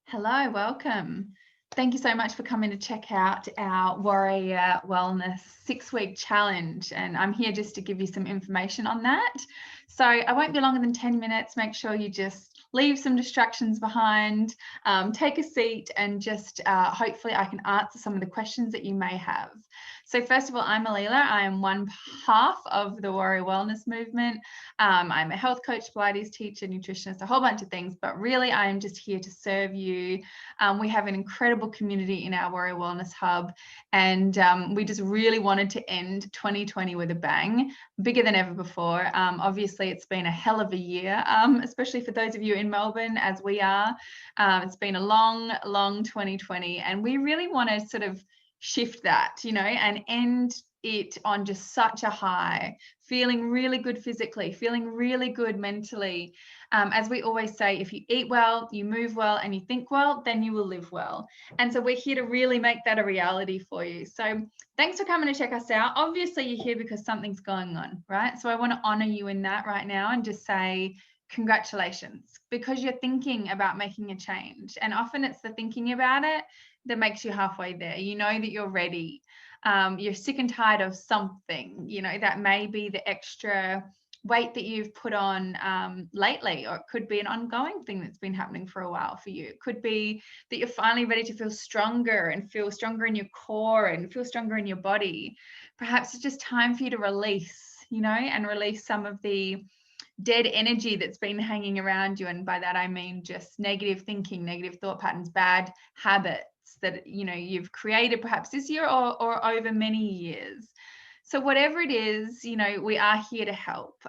Hello, welcome. Thank you so much for coming to check out our Warrior Wellness 6-week challenge. And I'm here just to give you some information on that. So I won't be longer than 10 minutes. Make sure you just leave some distractions behind, take a seat, and just hopefully I can answer some of the questions that you may have. So first of all, I'm Alila. I am one half of the Warrior Wellness movement. I'm a health coach, Pilates teacher, nutritionist, a whole bunch of things, but really I am just here to serve you. We have an incredible community in our Warrior Wellness Hub, and we just really wanted to end 2020 with a bang, bigger than ever before. Obviously, it's been a hell of a year, especially for those of you in Melbourne, as we are. It's been a long 2020, and we really want to sort of shift that, and end it on just such a high, feeling really good physically, feeling really good mentally. As we always say, if you eat well, you move well, and you think well, then you will live well. And so we're here to really make that a reality for you. So thanks for coming to check us out. Obviously, you're here because something's going on, right? So I want to honor you in that right now and just say, congratulations, because you're thinking about making a change. And often it's the thinking about it that makes you halfway there. You know that you're ready. You're sick and tired of something, that may be the extra weight that you've put on lately, or it could be an ongoing thing that's been happening for a while for you. It could be that you're finally ready to feel stronger and feel stronger in your core and feel stronger in your body. Perhaps it's just time for you to release, and release some of the dead energy that's been hanging around you. And by that, I mean just negative thinking, negative thought patterns, bad habits that, you've created perhaps this year or over many years. So whatever it is, we are here to help.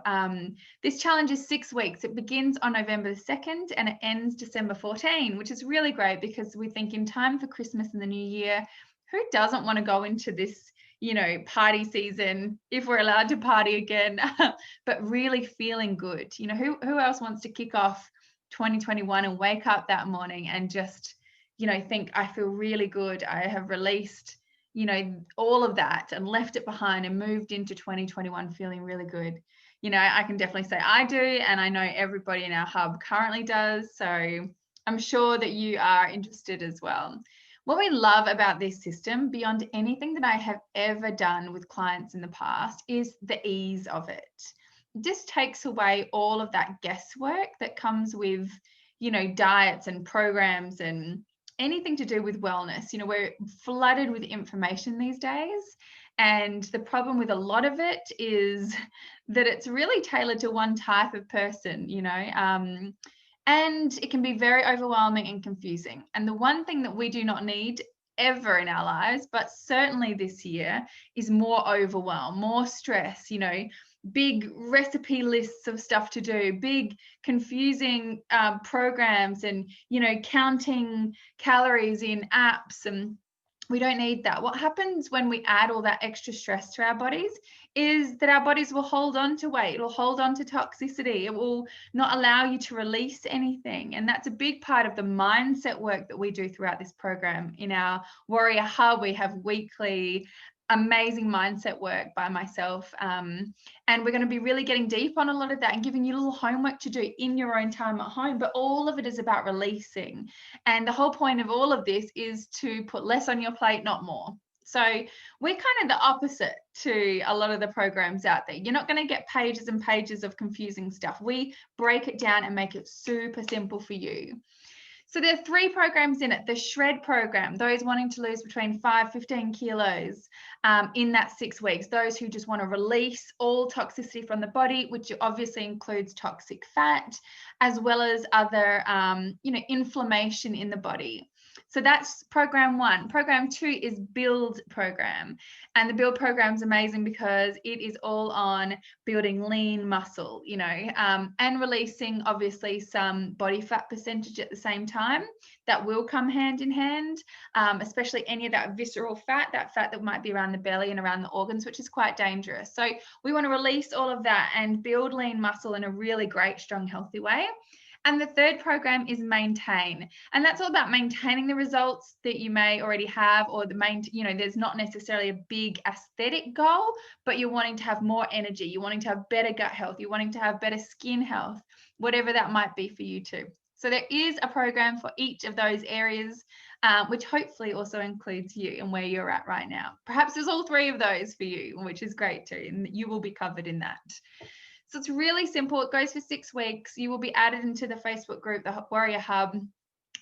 This challenge is 6 weeks. It begins on November the 2nd and it ends December 14, which is really great because we think in time for Christmas and the new year, who doesn't want to go into this, party season, if we're allowed to party again, but really feeling good. Who else wants to kick off 2021 and wake up that morning and just, think, I feel really good. I have released, all of that and left it behind and moved into 2021 feeling really good. I can definitely say I do, and I know everybody in our hub currently does. So I'm sure that you are interested as well. What we love about this system, beyond anything that I have ever done with clients in the past, is the ease of it. It just takes away all of that guesswork that comes with, diets and programs and anything to do with wellness. We're flooded with information these days. And the problem with a lot of it is that it's really tailored to one type of person, and it can be very overwhelming and confusing. And the one thing that we do not need ever in our lives, but certainly this year, is more overwhelm, more stress, big recipe lists of stuff to do, big confusing programs and, counting calories in apps. And we don't need that. What happens when we add all that extra stress to our bodies is that our bodies will hold on to weight, it will hold on to toxicity, it will not allow you to release anything. And that's a big part of the mindset work that we do throughout this program. In our Warrior Hub, we have weekly amazing mindset work by myself, and we're going to be really getting deep on a lot of that and giving you a little homework to do in your own time at home. But all of it is about releasing, and the whole point of all of this is to put less on your plate, not more. So we're kind of the opposite to a lot of the programs out there. You're not going to get pages and pages of confusing stuff. We break it down and make it super simple for you. So there are 3 programs in it. The Shred program, those wanting to lose between 5-15 kilos in that 6 weeks. Those who just want to release all toxicity from the body, which obviously includes toxic fat, as well as other, inflammation in the body. So that's program 1. Program 2 is Build program. And the Build program is amazing because it is all on building lean muscle, and releasing obviously some body fat percentage at the same time. That will come hand in hand, especially any of that visceral fat, that fat that might be around the belly and around the organs, which is quite dangerous. So we want to release all of that and build lean muscle in a really great, strong, healthy way. And the third program is Maintain. And that's all about maintaining the results that you may already have, or there's not necessarily a big aesthetic goal, but you're wanting to have more energy. You're wanting to have better gut health. You're wanting to have better skin health, whatever that might be for you too. So there is a program for each of those areas, which hopefully also includes you and where you're at right now. Perhaps there's all 3 of those for you, which is great too, and you will be covered in that. So it's really simple. It goes for 6 weeks. You will be added into the Facebook group, the Warrior Hub,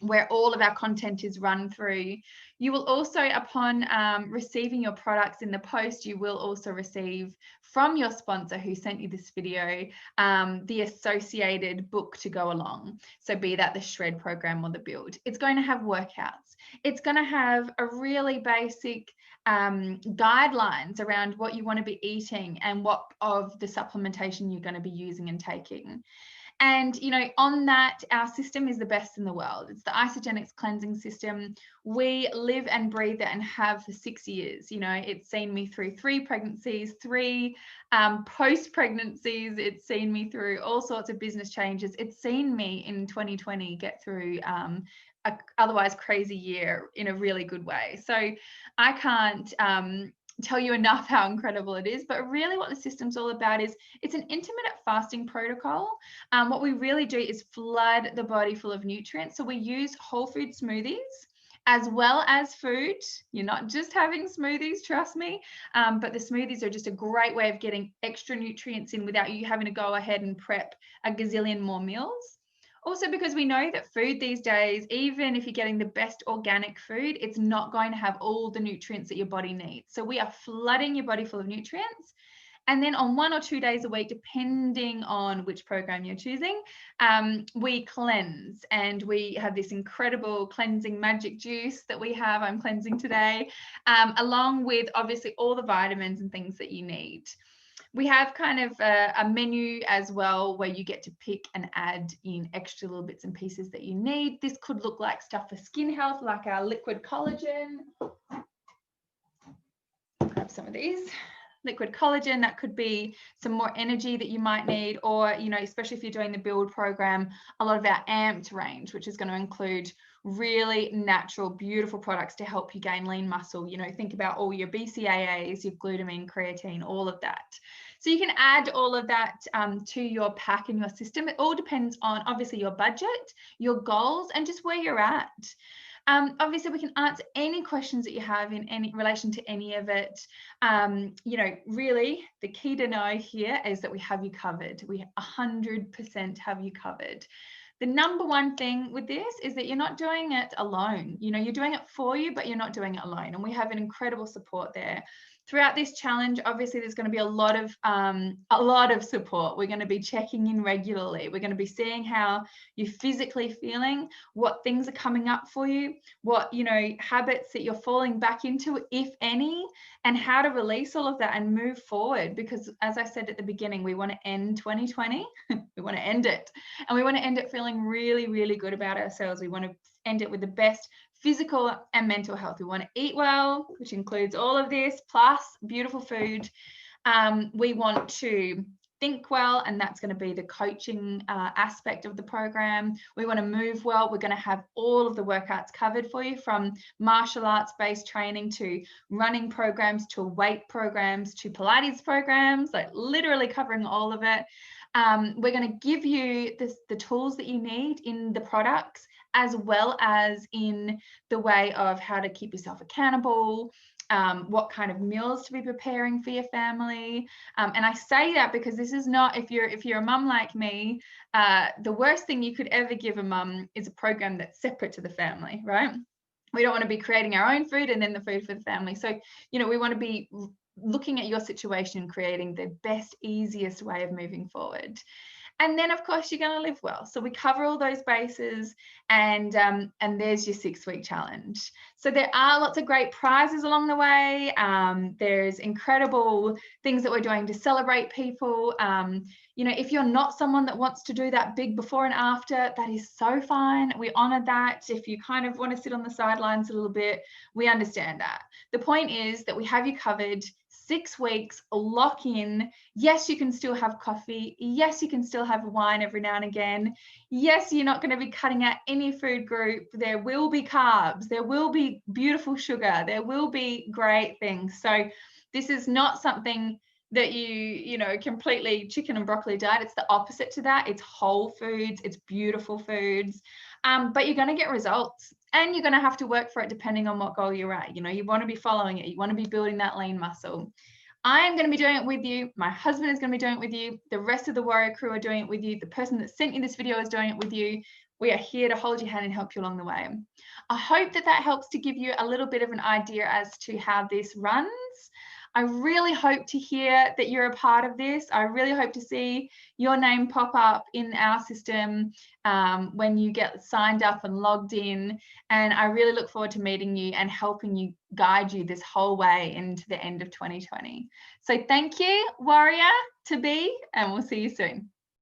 where all of our content is run through. You will also, upon receiving your products in the post, you will also receive from your sponsor who sent you this video, the associated book to go along. So be that the Shred program or the Build. It's going to have workouts. It's going to have a really basic guidelines around what you want to be eating and what of the supplementation you're going to be using and taking. And, you know, on that, our system is the best in the world. It's the Isagenix cleansing system. We live and breathe it and have for 6 years. You know, it's seen me through 3 pregnancies, 3 post-pregnancies. It's seen me through all sorts of business changes. It's seen me in 2020 get through a otherwise crazy year in a really good way. So I can't tell you enough how incredible it is, but really what the system's all about is it's an intermittent fasting protocol. What we really do is flood the body full of nutrients. So we use whole food smoothies as well as food. You're not just having smoothies, trust me, but the smoothies are just a great way of getting extra nutrients in without you having to go ahead and prep a gazillion more meals. Also, because we know that food these days, even if you're getting the best organic food, it's not going to have all the nutrients that your body needs. So we are flooding your body full of nutrients. And then on 1 or 2 days a week, depending on which program you're choosing, we cleanse. And we have this incredible cleansing magic juice that we have, I'm cleansing today, along with obviously all the vitamins and things that you need. We have kind of a menu as well where you get to pick and add in extra little bits and pieces that you need. This could look like stuff for skin health, like our liquid collagen. Grab some of these. Liquid collagen, that could be some more energy that you might need, or, you know, especially if you're doing the Build program, a lot of our amped range, which is going to include really natural, beautiful products to help you gain lean muscle. You know, think about all your BCAAs, your glutamine, creatine, all of that. So you can add all of that to your pack and your system. It all depends on obviously your budget, your goals, and just where you're at. Obviously, we can answer any questions that you have in any relation to any of it. You know, really, the key to know here is that we have you covered. We 100% have you covered. The number one thing with this is that you're not doing it alone. You know, you're doing it for you, but you're not doing it alone. And we have an incredible support there. Throughout this challenge, obviously, there's going to be a lot of support. We're going to be checking in regularly. We're going to be seeing how you're physically feeling, what things are coming up for you, what, you know, habits that you're falling back into, if any, and how to release all of that and move forward. Because as I said at the beginning, we want to end 2020. We want to end it. And we want to end it feeling really, really good about ourselves. We want to end it with the best physical and mental health. We want to eat well, which includes all of this, plus beautiful food. We want to think well, and that's going to be the coaching aspect of the program. We want to move well. We're going to have all of the workouts covered for you, from martial arts based training to running programs to weight programs to Pilates programs, like literally covering all of it. We're going to give you the tools that you need in the products, as well as in the way of how to keep yourself accountable, what kind of meals to be preparing for your family. And I say that because this is not, if you're a mum like me, the worst thing you could ever give a mum is a program that's separate to the family, right? We don't want to be creating our own food and then the food for the family. So, you know, we want to be looking at your situation and creating the best, easiest way of moving forward. And then, of course, you're going to live well. So we cover all those bases, and there's your 6-week challenge. So there are lots of great prizes along the way. There's incredible things that we're doing to celebrate people. You know, if you're not someone that wants to do that big before and after, that is so fine. We honor that. If you kind of want to sit on the sidelines a little bit, we understand that. The point is that we have you covered. 6 weeks, lock in. Yes, you can still have coffee. Yes, you can still have wine every now and again. Yes, you're not going to be cutting out any food group. There will be carbs. There will be beautiful sugar. There will be great things. So this is not something that you know, completely chicken and broccoli diet. It's the opposite to that. It's whole foods, it's beautiful foods, but you're going to get results, and you're going to have to work for it depending on what goal you're at. You know, you want to be following it, you want to be building that lean muscle. I'm going to be doing it with you. My husband is going to be doing it with you. The rest of the Warrior crew are doing it with you. The person that sent you this video is doing it with you. We are here to hold your hand and help you along the way. I hope that helps to give you a little bit of an idea as to how this runs. I really hope to hear that you're a part of this. I really hope to see your name pop up in our system when you get signed up and logged in. And I really look forward to meeting you and helping you, guide you this whole way into the end of 2020. So thank you, Warrior to be, and we'll see you soon.